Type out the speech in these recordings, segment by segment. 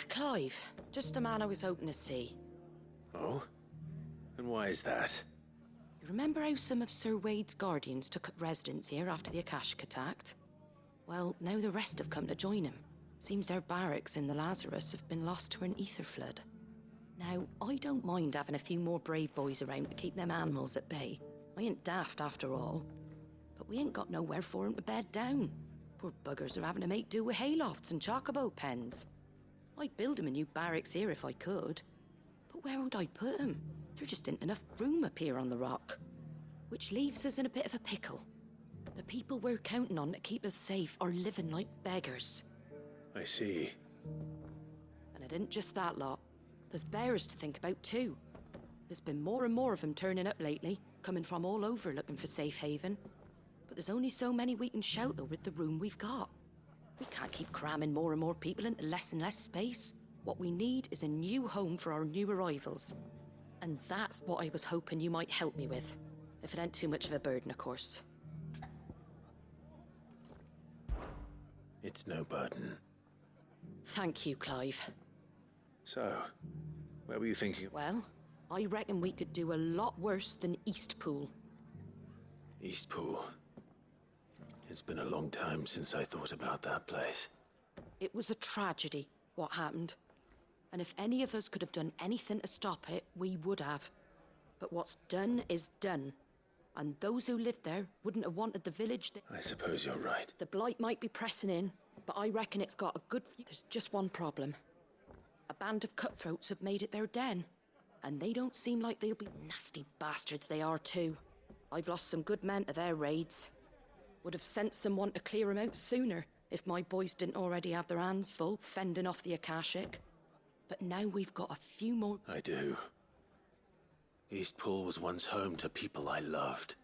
Clive. Just the man I was hoping to see. Oh? And why is that? You remember how some of Sir Wade's guardians took up residence here after the Akashic attacked? Well, now the rest have come to join him. Seems their barracks in the Lazarus have been lost to an ether flood. Now, I don't mind having a few more brave boys around to keep them animals at bay. I ain't daft after all. But we ain't got nowhere for 'em to bed down. Poor buggers are having to make do with haylofts and chocobo pens. I'd build 'em a new barracks here if I could. But where would I put 'em? There just ain't enough room up here on the rock. Which leaves us in a bit of a pickle. The people we're counting on to keep us safe are living like beggars. I see. And it isn't just that lot. There's bears to think about too. There's been more and more of them turning up lately, coming from all over looking for safe haven. But there's only so many we can shelter with the room we've got. We can't keep cramming more and more people into less and less space. What we need is a new home for our new arrivals. And that's what I was hoping you might help me with. If it ain't too much of a burden, of course. It's no burden. Thank you, Clive. So, where were you thinking? Well, I reckon we could do a lot worse than Eastpool. Eastpool. It's been a long time since I thought about that place. It was a tragedy, what happened. And if any of us could have done anything to stop it, we would have. But what's done is done. And those who lived there wouldn't have wanted the village. I suppose you're right. The blight might be pressing in, but I reckon it's got a good... There's just one problem. A band of cutthroats have made it their den. And they don't seem like they'll be... Nasty bastards they are too. I've lost some good men to their raids. Would have sent someone to clear 'em out sooner, if my boys didn't already have their hands full, fending off the Akashic. But now we've got a few more... I do. Eastpool was once home to people I loved.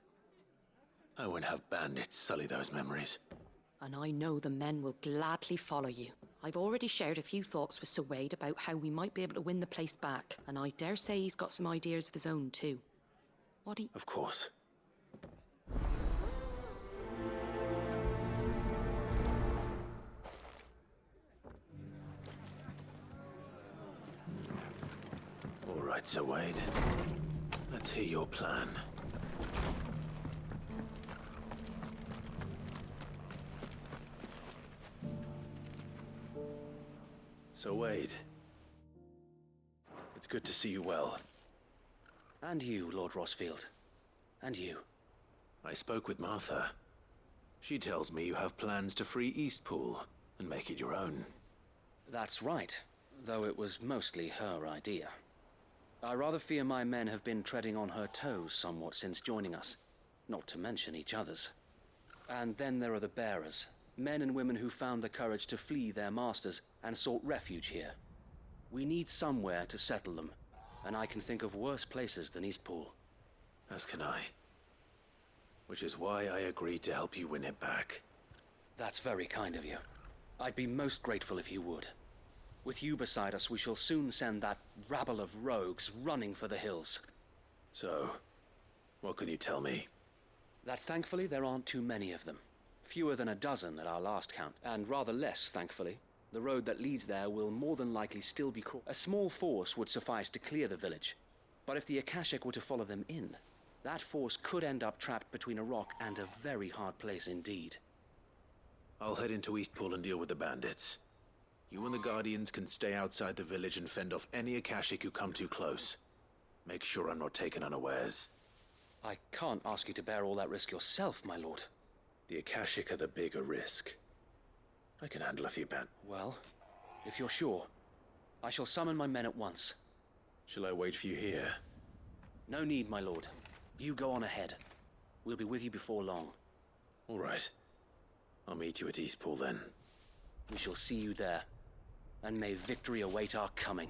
I won't have bandits sully those memories. And I know the men will gladly follow you. I've already shared a few thoughts with Sir Wade about how we might be able to win the place back, and I dare say he's got some ideas of his own too. What do you... Of course. All right, Sir Wade. Let's hear your plan. Sir Wade. It's good to see you well. And you, Lord Rossfield. And you. I spoke with Martha. She tells me you have plans to free Eastpool and make it your own. That's right, though it was mostly her idea. I rather fear my men have been treading on her toes somewhat since joining us, not to mention each other's. And then there are the bearers, men and women who found the courage to flee their masters and sought refuge here. We need somewhere to settle them, and I can think of worse places than Eastpool. As can I. Which is why I agreed to help you win it back. That's very kind of you. I'd be most grateful if you would. With you beside us, we shall soon send that rabble of rogues running for the hills. So, what can you tell me? That thankfully there aren't too many of them. Fewer than a dozen at our last count, and rather less, thankfully. The road that leads there will more than likely still be crawled. A small force would suffice to clear the village. But if the Akashic were to follow them in, that force could end up trapped between a rock and a very hard place indeed. I'll head into Eastpool and deal with the bandits. You and the Guardians can stay outside the village and fend off any Akashic who come too close. Make sure I'm not taken unawares. I can't ask you to bear all that risk yourself, my lord. The Akashic are the bigger risk. I can handle a few Well, if you're sure, I shall summon my men at once. Shall I wait for you here? No need, my lord. You go on ahead. We'll be with you before long. All right. I'll meet you at Eastpool then. We shall see you there. And may victory await our coming.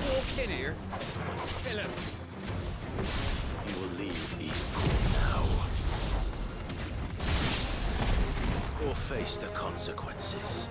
Walk in here. Kill him. You will leave Eastpool now. Or face the consequences.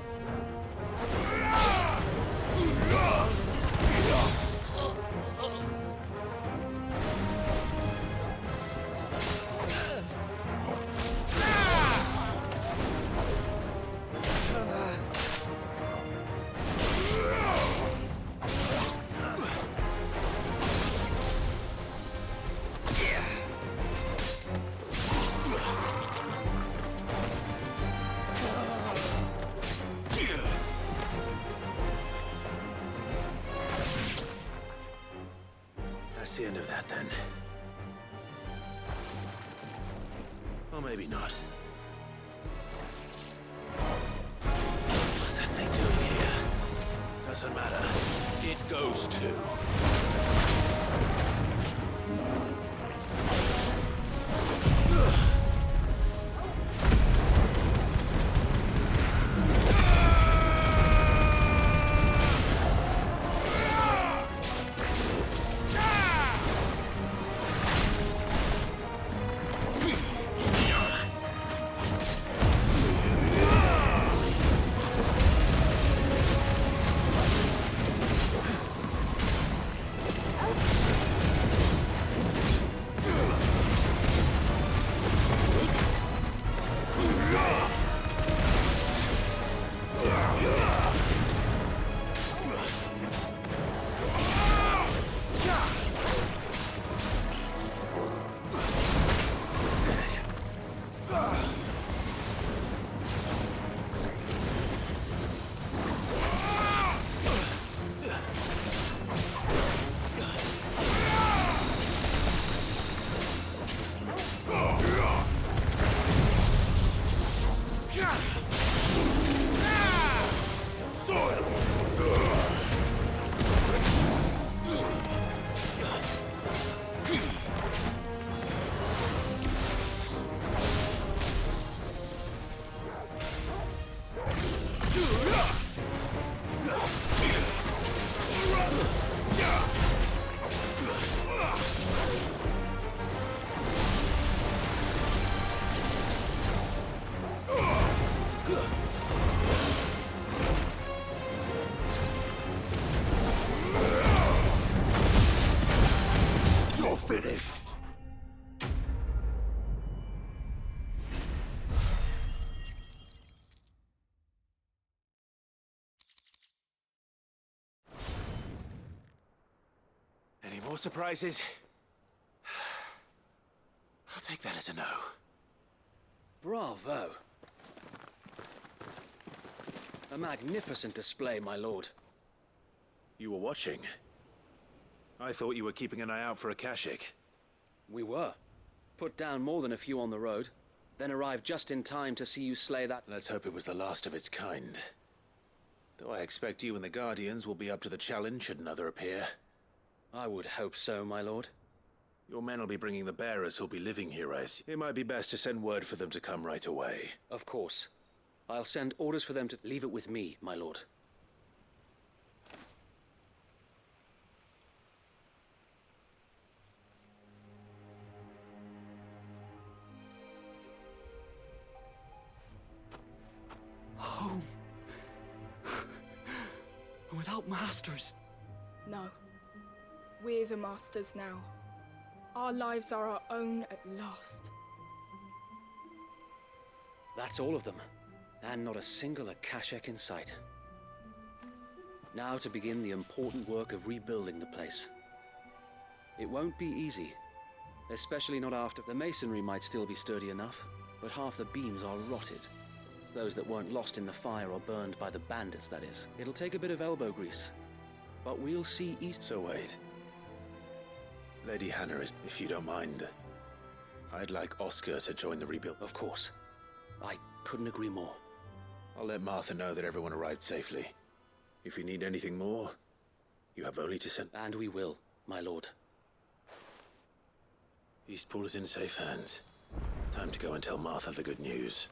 That's the end of that, then. Or maybe not. What's that thing doing here? Doesn't matter. It goes too. Finished. Any more surprises? I'll take that as a no. Bravo. A magnificent display, my lord. You were watching. I thought you were keeping an eye out for a Kashik. We were. Put down more than a few on the road, then arrived just in time to see you slay that... Let's hope it was the last of its kind. Though I expect you and the Guardians will be up to the challenge should another appear. I would hope so, my lord. Your men will be bringing the bearers who'll be living here, It might be best to send word for them to come right away. Of course. I'll send orders for them to leave it with me, my lord. Home. Without masters. No. We're the masters now. Our lives are our own at last. That's all of them. And not a single Akashek in sight. Now to begin the important work of rebuilding the place. It won't be easy. Especially not after... The masonry might still be sturdy enough, but half the beams are rotted. Those that weren't lost in the fire or burned by the bandits, that is. It'll take a bit of elbow grease. But we'll see each... So wait. Lady Hannah is... If you don't mind, I'd like Oscar to join the rebuild. Of course. I couldn't agree more. I'll let Martha know that everyone arrived safely. If you need anything more, you have only to send... And we will, my lord. Eastpool is in safe hands. Time to go and tell Martha the good news.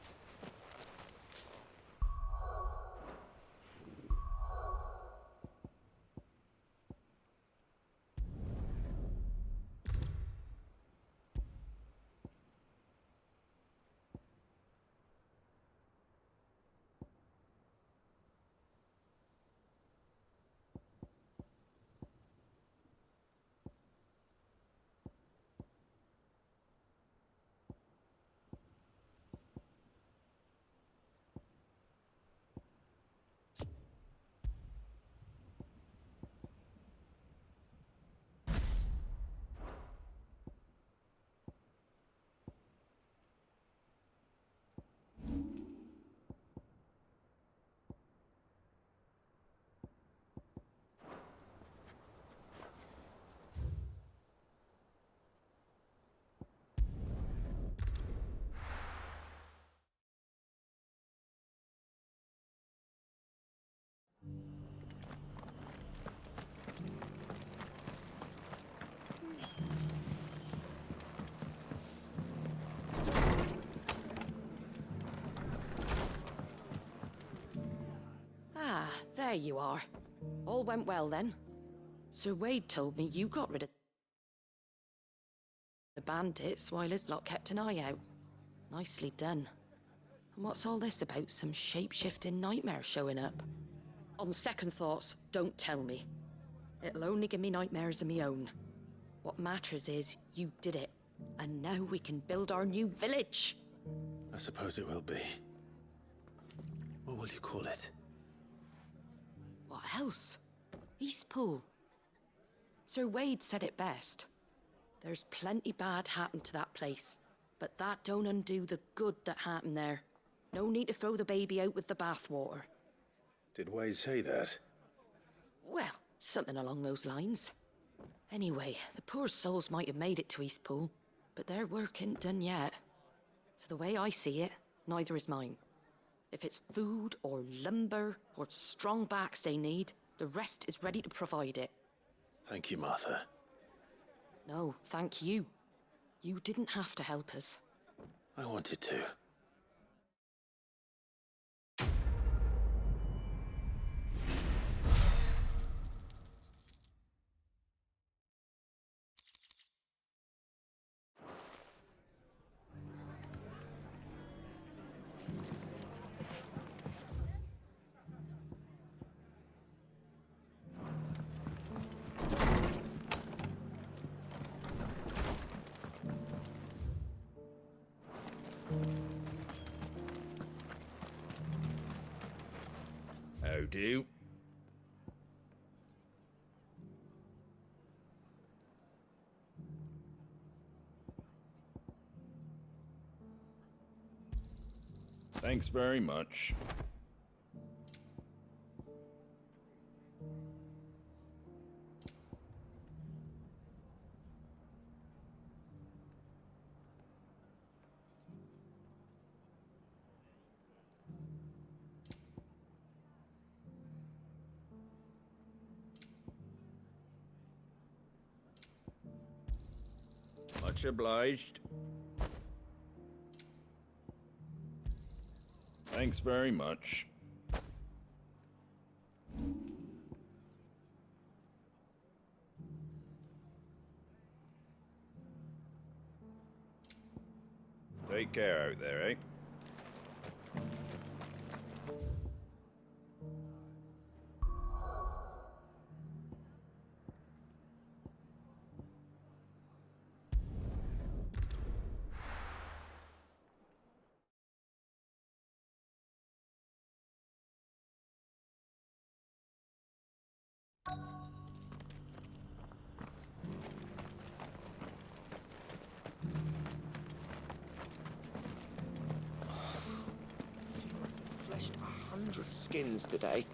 there you are. All went well then. Sir Wade told me you got rid of the bandits while his lot kept an eye out. Nicely done. And what's all this about some shape-shifting nightmare showing up? On second thoughts, don't tell me. It'll only give me nightmares of me own. What matters is you did it, and now we can build our new village. I suppose it will be. What will you call it? What else? Eastpool. Sir Wade said it best. There's plenty bad happened to that place, but that don't undo the good that happened there. No need to throw the baby out with the bathwater. Did Wade say that? Well, something along those lines. Anyway, the poor souls might have made it to Eastpool, but their work ain't done yet. So the way I see it, neither is mine. If it's food or lumber or strong backs they need, the rest is ready to provide it. Thank you, Martha. No, thank you. You didn't have to help us. I wanted to. How do? Thanks very much. Much obliged. Thanks very much. Take care out there, eh? Fleshed 100 skins today.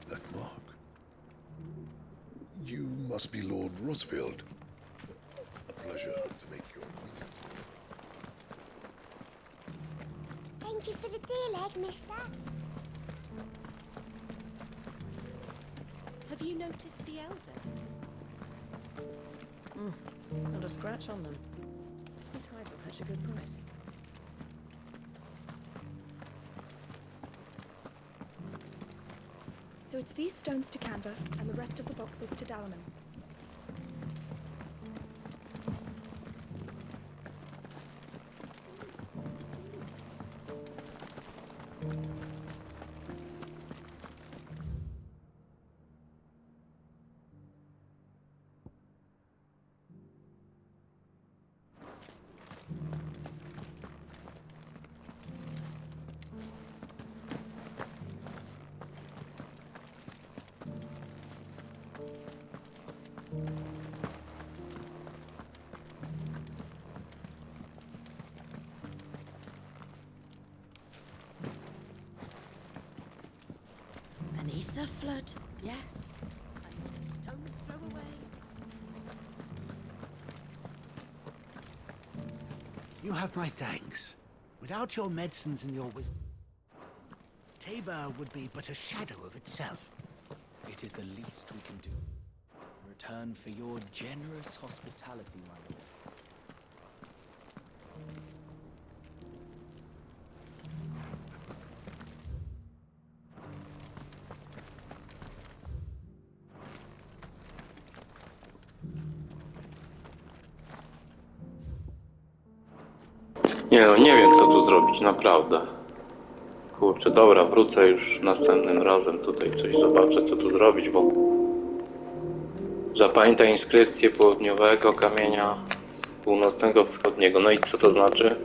That mark. You must be Lord Rosfield. A pleasure to make your acquaintance. Thank you for the deal egg, mister. Have you noticed the elders? Not a scratch on them. These hides will fetch a good price. So it's these stones to Canva and the rest of the boxes to Dalaman. Beneath the flood, yes. Beneath the stone's throw away. You have my thanks. Without your medicines and your wisdom, Tabor would be but a shadow of itself. It is the least we can do in return for your generous hospitality, my lord. Nie no, nie wiem co tu zrobić, naprawdę. Kurczę, dobra, wrócę już następnym razem tutaj coś zobaczę co tu zrobić, bo zapamiętaj inskrypcję południowego kamienia północnego wschodniego. No i co to znaczy?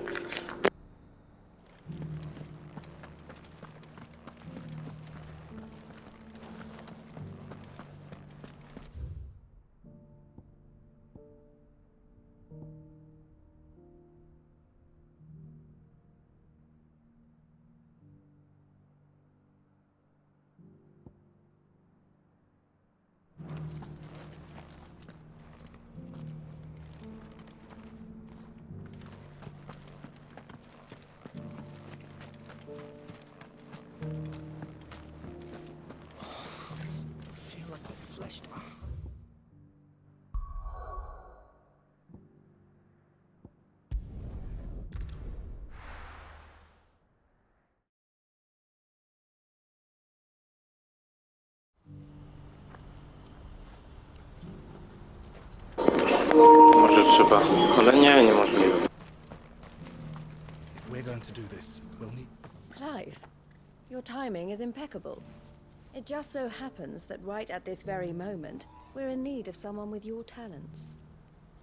Feel like I fleshed my... Może trzeba, ale nie, niemożliwe. If we're going to do this, we'll need... Clive, your timing is impeccable. It just so happens that right at this very moment, we're in need of someone with your talents.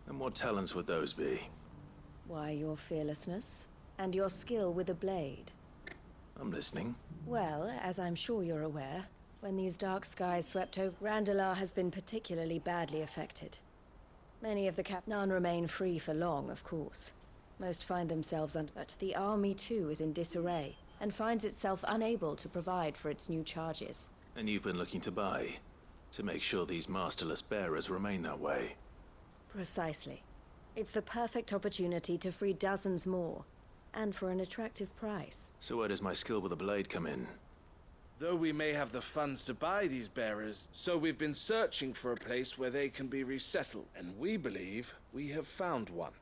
And what talents would those be? Why, your fearlessness and your skill with a blade. I'm listening. Well, as I'm sure you're aware, when these dark skies swept over, Randalar has been particularly badly affected. Many of the none remain free for long, of course. Most find themselves under... But the army, too, is in disarray, and finds itself unable to provide for its new charges. And you've been looking to buy, to make sure these masterless bearers remain that way. Precisely. It's the perfect opportunity to free dozens more, and for an attractive price. So where does my skill with a blade come in? Though we may have the funds to buy these bearers, so we've been searching for a place where they can be resettled, and we believe we have found one.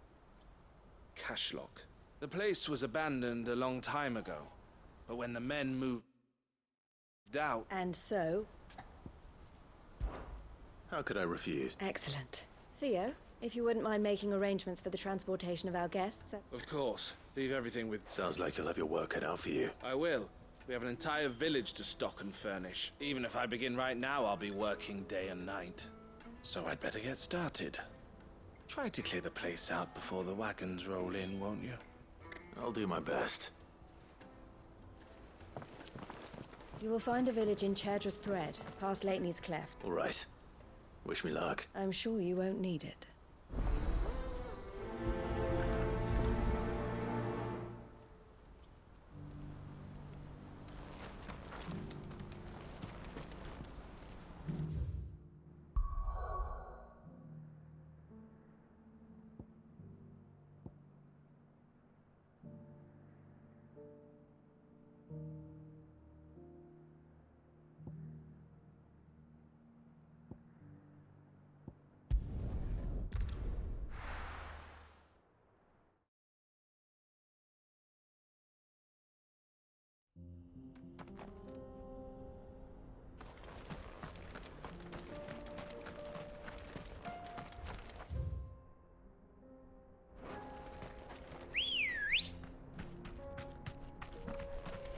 Cashlock. The place was abandoned a long time ago, but when the men moved out... And so? How could I refuse? Excellent. Theo, if you wouldn't mind making arrangements for the transportation of our guests... Of course. Leave everything with... Sounds like you'll have your work cut out for you. I will. We have an entire village to stock and furnish. Even if I begin right now, I'll be working day and night. So I'd better get started. Try to clear the place out before the wagons roll in, won't you? I'll do my best. You will find the village in Chaidra's Thread, past Lateney's Cleft. All right. Wish me luck. I'm sure you won't need it.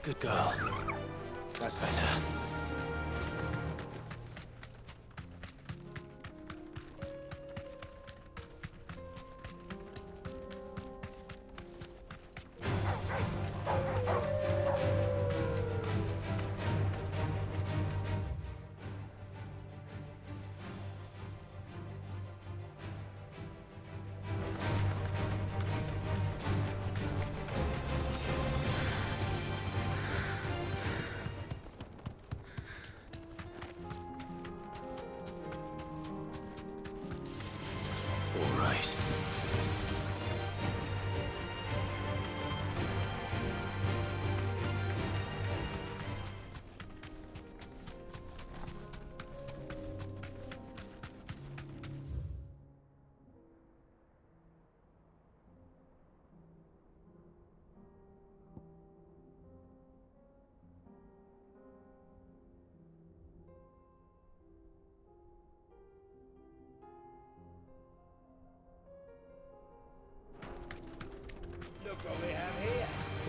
Good girl. That's better.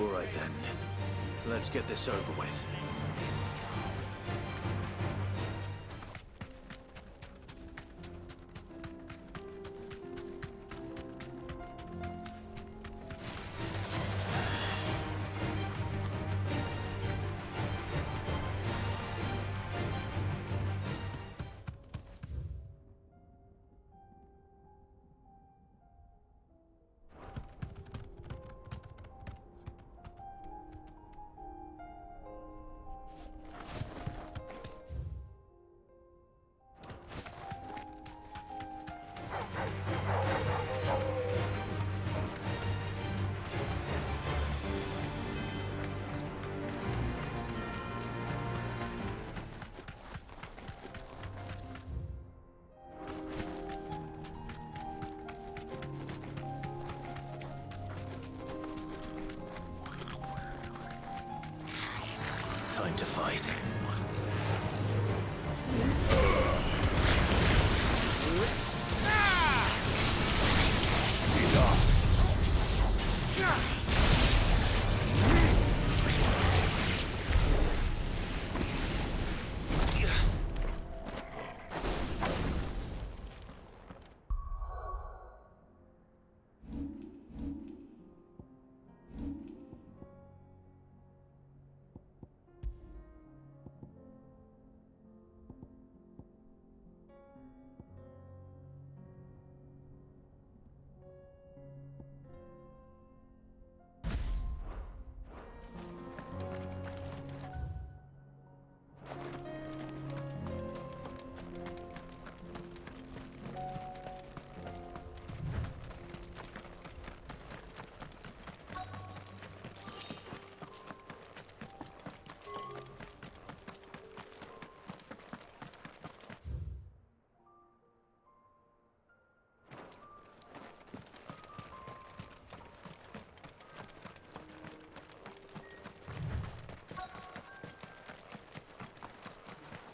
All right then. Let's get this over with. Time to fight.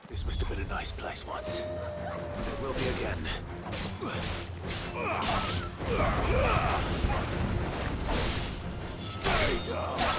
This must have been a nice place once. It will be again. Stay down.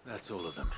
That's all of them.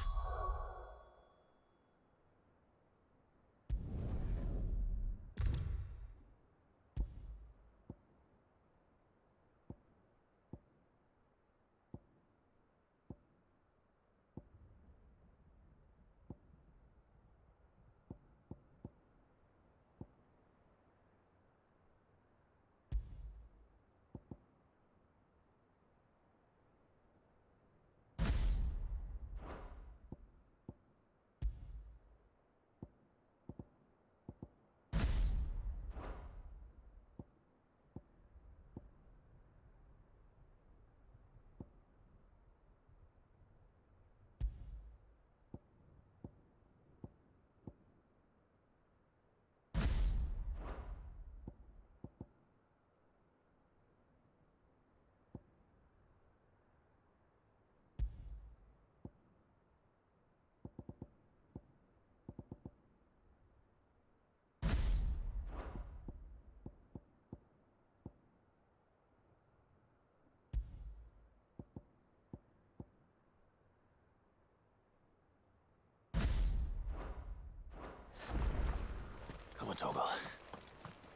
Come on, Toggle.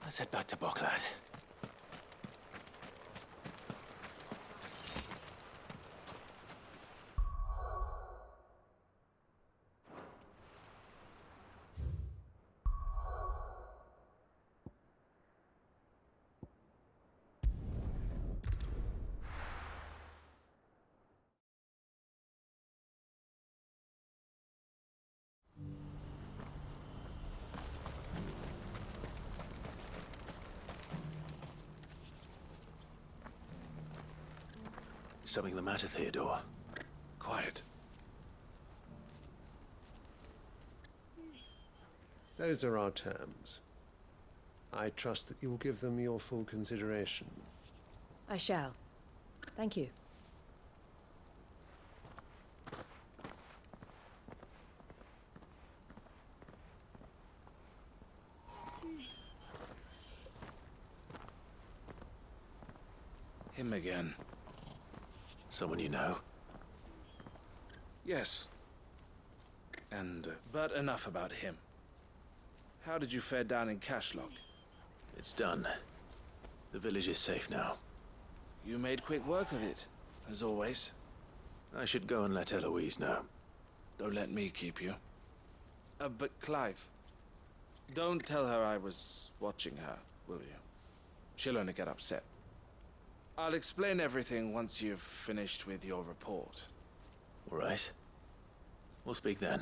Let's head back to Boklad. Something the matter, Theodore? Quiet. Those are our terms. I trust that you will give them your full consideration. I shall. Thank you. Him again. Someone you know? Yes. But enough about him. How did you fare down in Cashlock? It's done. The village is safe now. You made quick work of it, as always. I should go and let Eloise know. Don't let me keep you. But Clive, don't tell her I was watching her, will you? She'll only get upset. I'll explain everything once you've finished with your report. All right. We'll speak then.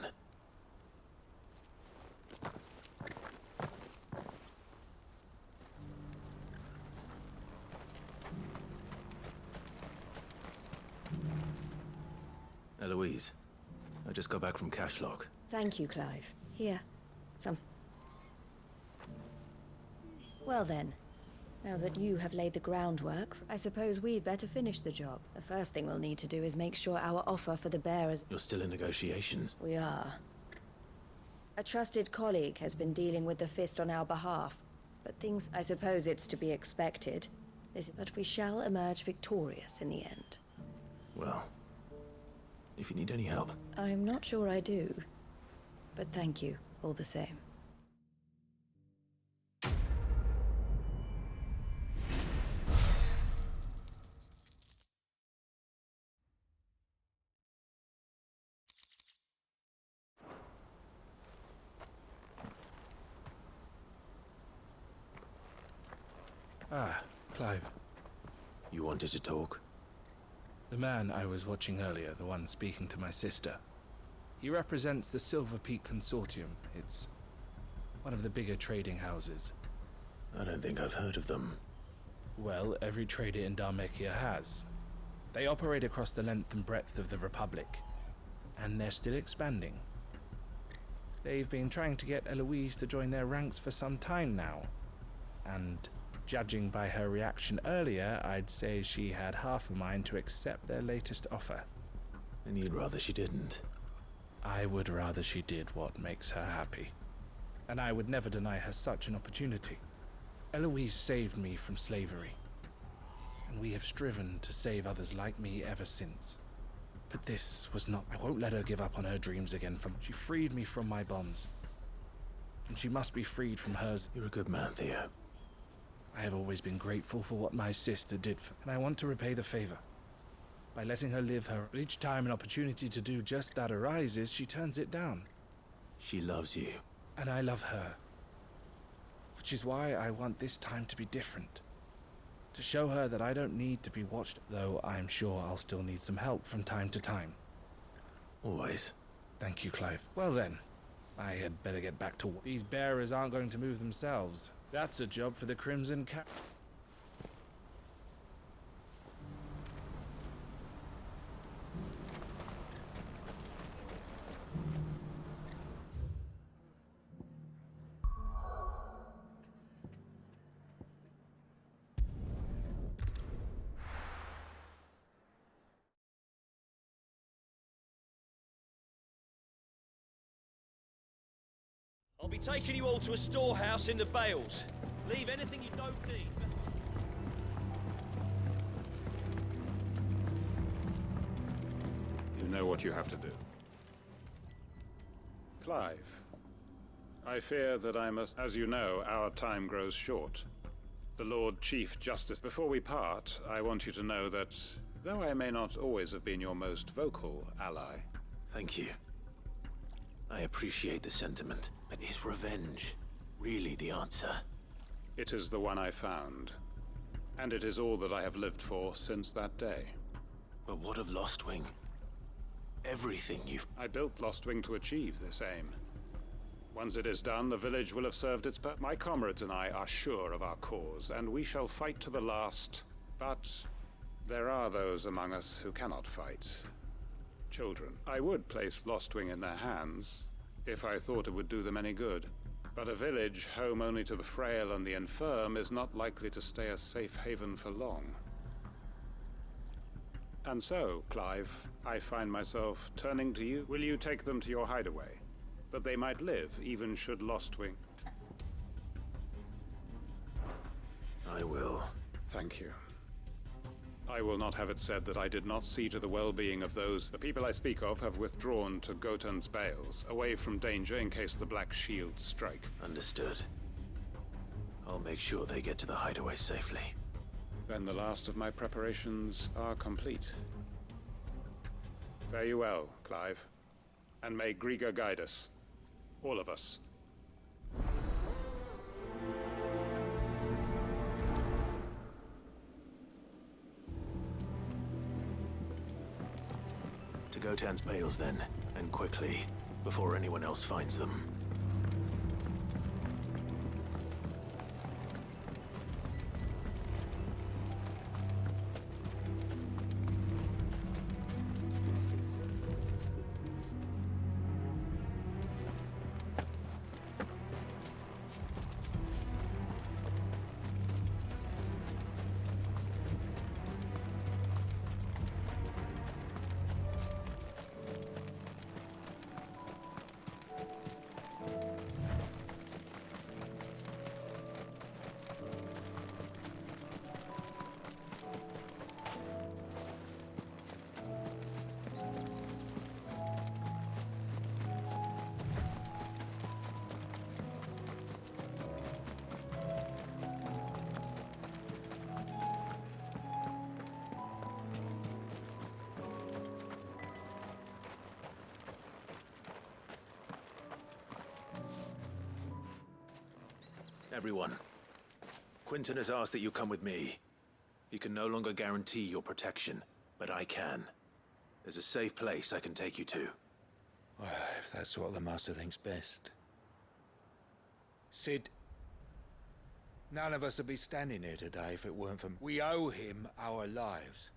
Eloise, I just got back from Cashlock. Thank you, Clive. Here. Well then, now that you have laid the groundwork, I suppose we'd better finish the job. The first thing we'll need to do is make sure our offer for the bearers... You're still in negotiations? We are. A trusted colleague has been dealing with the Fist on our behalf, but I suppose it's to be expected. But we shall emerge victorious in the end. Well, if you need any help. I'm not sure I do, but thank you all the same. Ah, Clive. You wanted to talk? The man I was watching earlier, the one speaking to my sister. He represents the Silver Peak Consortium. It's one of the bigger trading houses. I don't think I've heard of them. Well, every trader in Dharmekia has. They operate across the length and breadth of the Republic, and they're still expanding. They've been trying to get Eloise to join their ranks for some time now, and judging by her reaction earlier, I'd say she had half a mind to accept their latest offer. And you'd rather she didn't? I would rather she did what makes her happy. And I would never deny her such an opportunity. Eloise saved me from slavery, and we have striven to save others like me ever since. But this was not... I won't let her give up on her dreams again. She freed me from my bonds. And she must be freed from hers. You're a good man, Theo. I have always been grateful for what my sister did for me, and I want to repay the favor. By letting her live her... But each time an opportunity to do just that arises, she turns it down. She loves you. And I love her. Which is why I want this time to be different. To show her that I don't need to be watched, though I'm sure I'll still need some help from time to time. Always. Thank you, Clive. Well then, I had better get back to work. These bearers aren't going to move themselves. That's a job for the Crimson Cap. I'll be taking you all to a storehouse in the Bales. Leave anything you don't need. You know what you have to do. Clive, I fear that I must... As you know, our time grows short. The Lord Chief Justice... Before we part, I want you to know that, though I may not always have been your most vocal ally... Thank you. I appreciate the sentiment, but is revenge really the answer? It is the one I found, and it is all that I have lived for since that day. But what of Lostwing? Everything you've... I built Lostwing to achieve this aim. Once it is done, the village will have served its purpose. My comrades and I are sure of our cause, and we shall fight to the last. But there are those among us who cannot fight. Children. I would place Lostwing in their hands, if I thought it would do them any good. But a village home only to the frail and the infirm is not likely to stay a safe haven for long. And so, Clive, I find myself turning to you. Will you take them to your hideaway, that they might live, even should Lostwing... I will. Thank you. I will not have it said that I did not see to the well-being of those. The people I speak of have withdrawn to Gotan's Bales, away from danger in case the Black Shields strike. Understood. I'll make sure they get to the hideaway safely. Then the last of my preparations are complete. Fare you well, Clive. And may Griga guide us. All of us. To Gotan's Bales, then, and quickly, before anyone else finds them. Everyone, Quinton has asked that you come with me. He can no longer guarantee your protection, but I can. There's a safe place I can take you to. Well, if that's what the Master thinks best. Sid, none of us would be standing here today if it weren't for... We owe him our lives.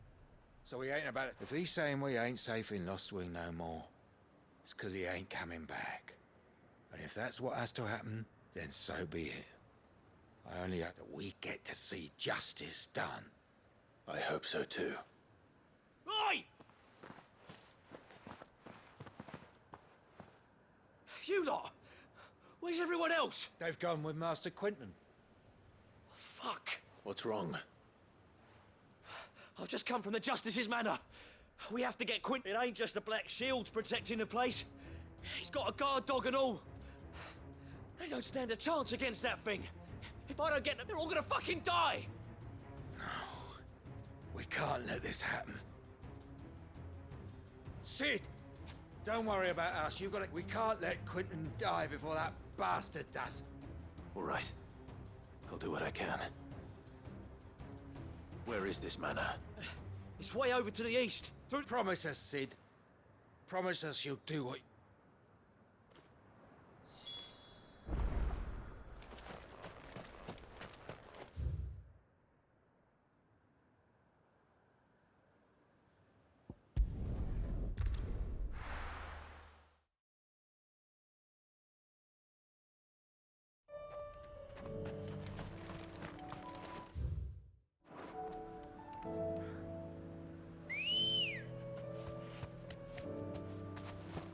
So he ain't about it. If he's saying we ain't safe in Lostwing no more, it's because he ain't coming back. And if that's what has to happen, then so be it. I only hope that we get to see justice done. I hope so too. Oi! You lot! Where's everyone else? They've gone with Master Quinton. Fuck! What's wrong? I've just come from the Justice's manor. We have to get Quint. It ain't just the Black Shields protecting the place. He's got a guard dog and all. They don't stand a chance against that thing. If I don't get them, they're all gonna fucking die. No. We can't let this happen. Sid! Don't worry about us. You've got to... We can't let Quentin die before that bastard does. All right. I'll do what I can. Where is this manor? It's way over to the east. Through... Promise us, Sid. Promise us you'll do what...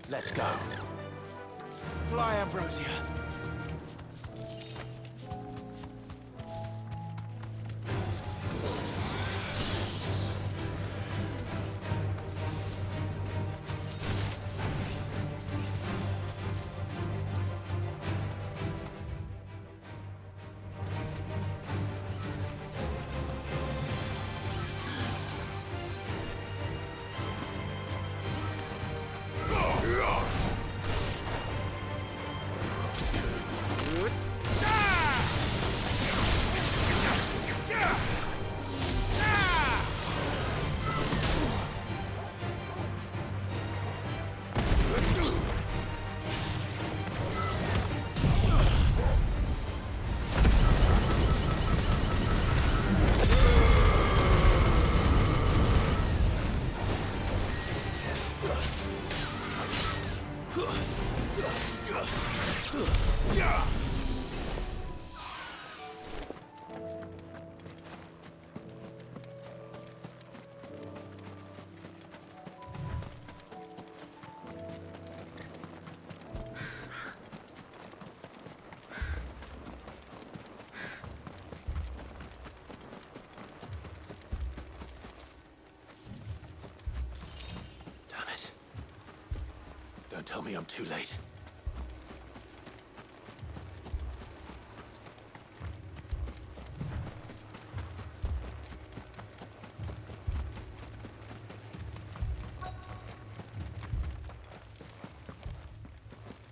Let's go. Fly, Ambrosia. Don't tell me I'm too late.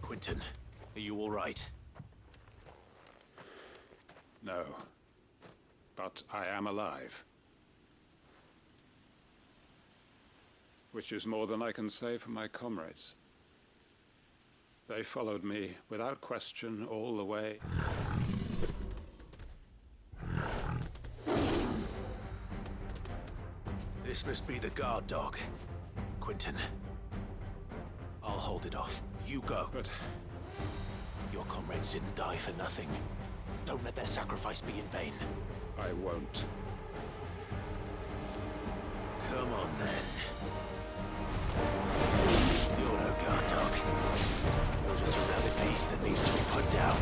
Quentin, are you all right? No. But I am alive. Which is more than I can say for my comrades. They followed me without question all the way. This must be the guard dog. Quentin. I'll hold it off. You go. But... your comrades didn't die for nothing. Don't let their sacrifice be in vain. I won't. Come on, then. You're no guard dog. You're just a rabid beast that needs to be put down.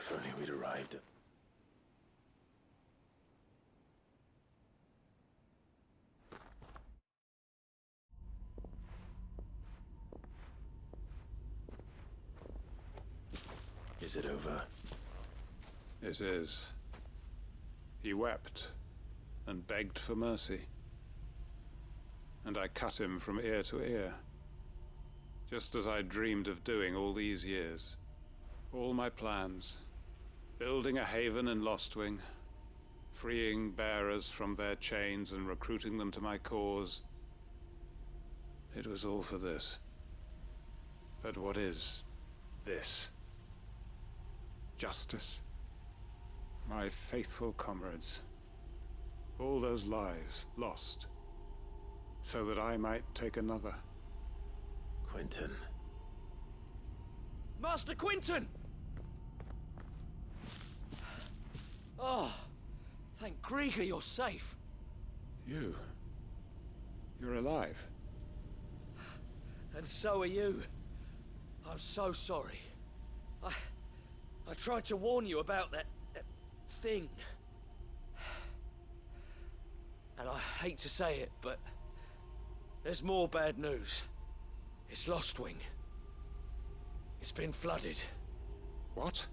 If only we'd arrived at... Is it over? It is. He wept and begged for mercy. And I cut him from ear to ear, just as I dreamed of doing all these years. All my plans, building a haven in Lostwing, freeing bearers from their chains and recruiting them to my cause. It was all for this. But what is this? Justice? My faithful comrades. All those lives lost, so that I might take another. Quentin. Master Quentin! Oh, thank Grieger you're safe. You're alive. And so are you. I'm so sorry. I tried to warn you about that thing. And I hate to say it, but there's more bad news. It's Lostwing. It's been flooded. What?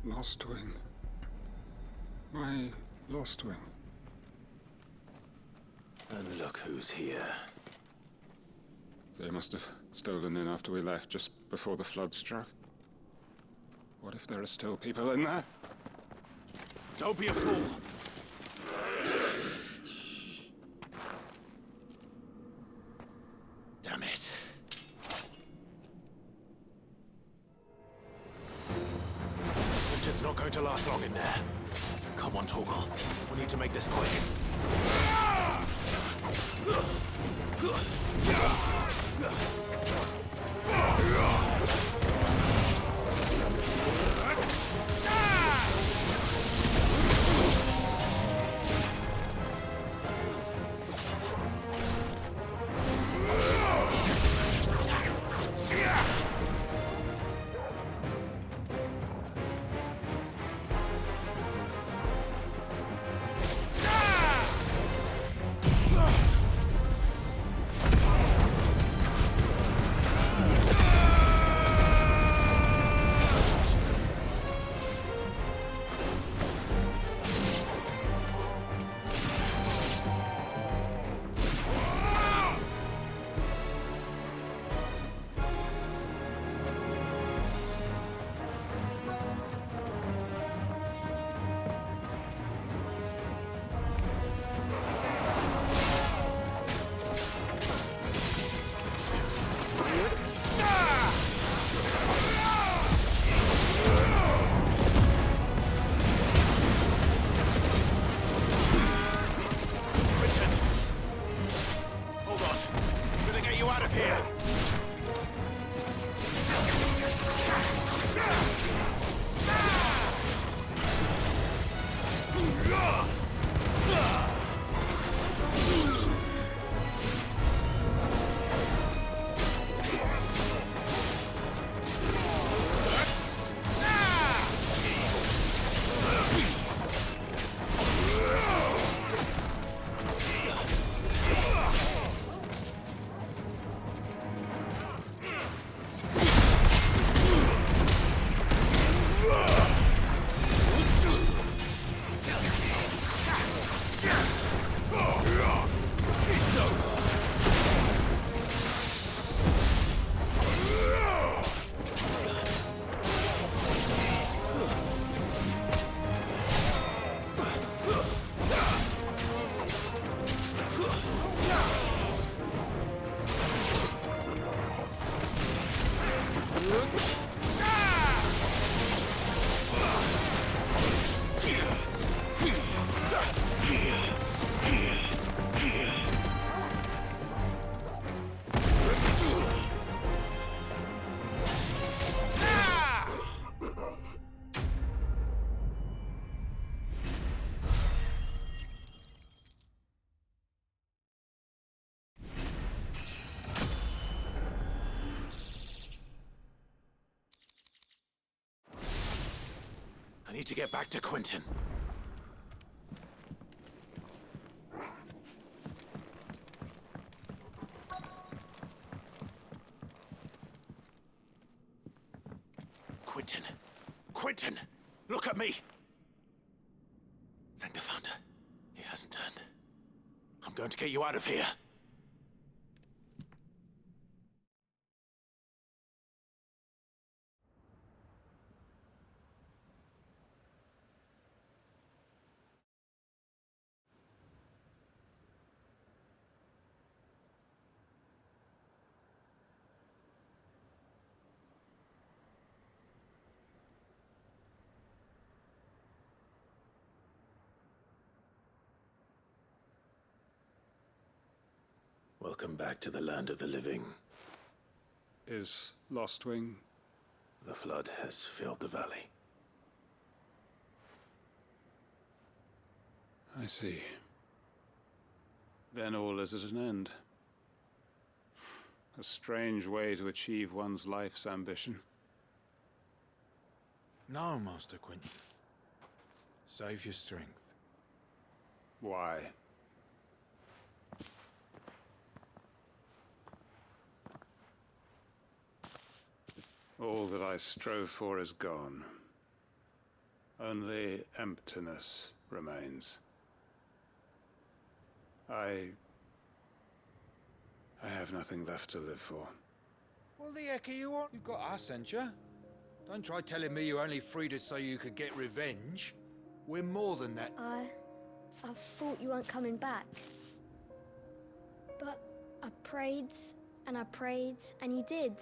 Lostwing. My Lostwing. And look who's here. They must have stolen in after we left, just before the flood struck. What if there are still people in there? Don't be a fool! Damn it. It's not going to last long in there. Come on, Torgal. We need to make this quick. to get back to Quentin. Quentin! Quentin! Look at me! Thank the Founder. He hasn't turned. I'm going to get you out of here. Welcome back to the land of the living. Is Lostwing? The flood has filled the valley. I see. Then all is at an end. A strange way to achieve one's life's ambition. No, Master Quentin. Save your strength. Why? All that I strove for is gone. Only emptiness remains. I have nothing left to live for. What the heck are you on? You've got us, ain't you? Don't try telling me you only freed us so you could get revenge. We're more than that. I thought you weren't coming back. But I prayed, and you did.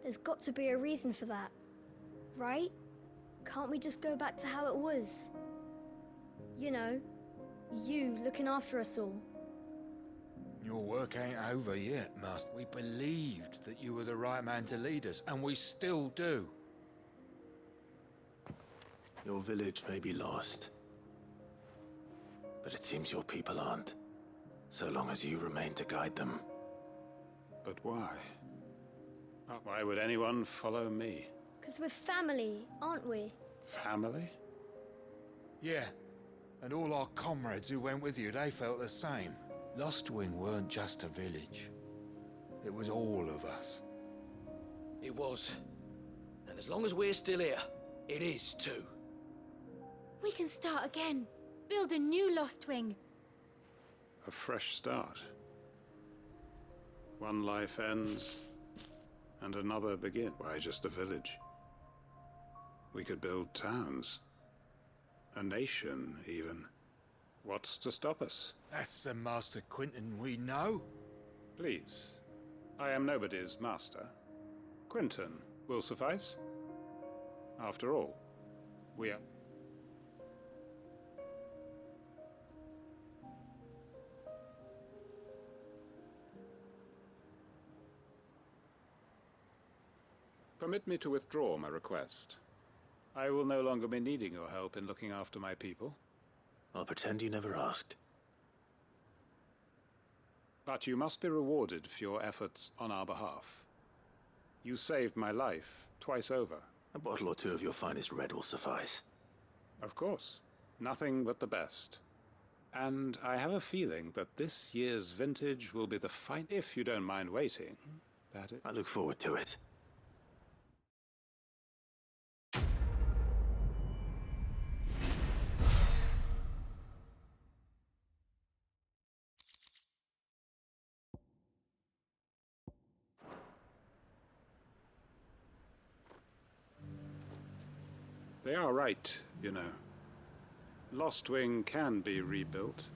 There's got to be a reason for that, right? Can't we just go back to how it was? You know, you looking after us all. Your work ain't over yet, Master. We believed that you were the right man to lead us, and we still do. Your village may be lost, but it seems your people aren't, so long as you remain to guide them. But why? Why would anyone follow me? 'Cause we're family, aren't we? Family? Yeah, and all our comrades who went with you, they felt the same. Lostwing weren't just a village. It was all of us. It was. And as long as we're still here, it is too. We can start again. Build a new Lostwing. A fresh start. One life ends, and another begins. Why just a village? We could build towns. A nation, even. What's to stop us? That's the Master Quentin we know. Please. I am nobody's master. Quentin will suffice. After all, we are... Permit me to withdraw my request. I will no longer be needing your help in looking after my people. I'll pretend you never asked. But you must be rewarded for your efforts on our behalf. You saved my life twice over. A bottle or two of your finest red will suffice. Of course. Nothing but the best. And I have a feeling that this year's vintage will be the fine... If you don't mind waiting, that is... I look forward to it. They are right, you know. Lostwing can be rebuilt.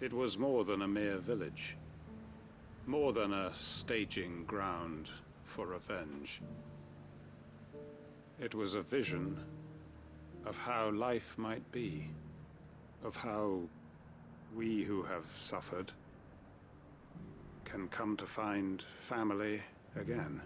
It was more than a mere village. More than a staging ground for revenge. It was a vision of how life might be. Of how we who have suffered can come to find family again.